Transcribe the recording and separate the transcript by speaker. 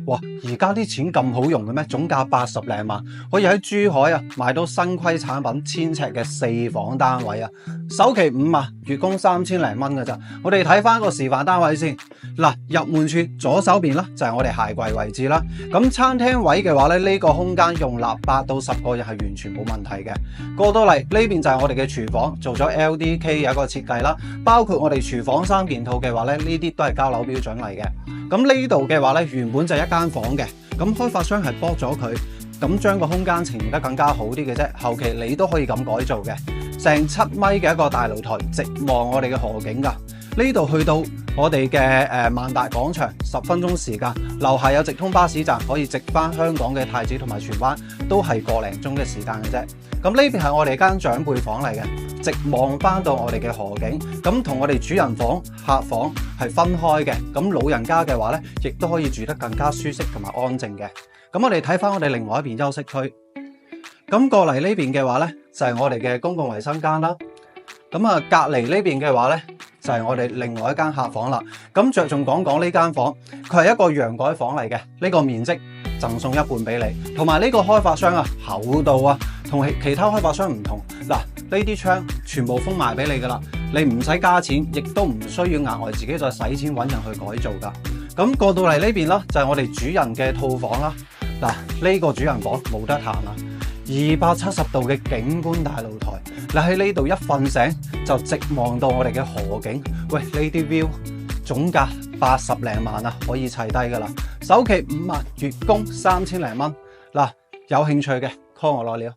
Speaker 1: 哇！而家啲錢咁好用嘅咩？總價80零萬，可以喺珠海啊買到新規產品1000尺嘅4房單位啊，首期5萬，月供3000零蚊嘅咋。我哋睇翻個示範單位先。嗱，入門處左手邊啦就係我哋鞋櫃位置啦。咁餐廳位嘅話咧，呢個空間容納8到10個人係完全冇問題嘅。過到嚟呢邊就係我哋嘅廚房，做咗 LDK 有一個設計啦，包括我哋廚房3件套嘅話咧，呢啲都係交樓標準嚟嘅。咁呢度嘅話咧，原本就係一間房嘅，咁開發商係剝咗佢，咁將個空間呈現得更加好啲嘅啫。後期你都可以咁改造嘅，成7米嘅一個大露台，直望我哋嘅河景㗎。呢度去到我哋嘅萬達廣場10分鐘時間，樓下有直通巴士站，可以直返香港嘅太子同埋荃灣，都係個零鐘嘅時間嘅啫。咁呢邊係我哋間長輩房嚟嘅，直望翻到我哋嘅河景，咁同我哋主人房、客房係分開嘅。咁老人家嘅話咧，亦都可以住得更加舒適同埋安靜嘅。咁我哋睇翻我哋另外一邊休息區，咁過嚟呢邊嘅話咧，就係我哋嘅公共衛生間啦。咁啊，隔離呢邊嘅話咧，就係我哋另外一間客房啦。咁着重講講呢間房，佢係一個洋改房嚟嘅，呢個面積贈送一半俾你，同埋呢個開發商啊厚度啊，同其他開發商唔同。嗱，呢啲窗全部封埋俾你噶啦，你唔使加錢，亦都唔需要額外自己再使錢揾人去改造噶。咁過到嚟呢邊啦，就係我哋主人嘅套房啦。嗱，呢個主人房冇得彈啊，270度嘅景觀大露台，你喺呢度一瞓醒就直望到我哋嘅河景。喂，呢啲 view 總價80零萬啊，可以砌低噶啦，首期5萬，月供3000零蚊。嗱，有興趣嘅 call 我攞料。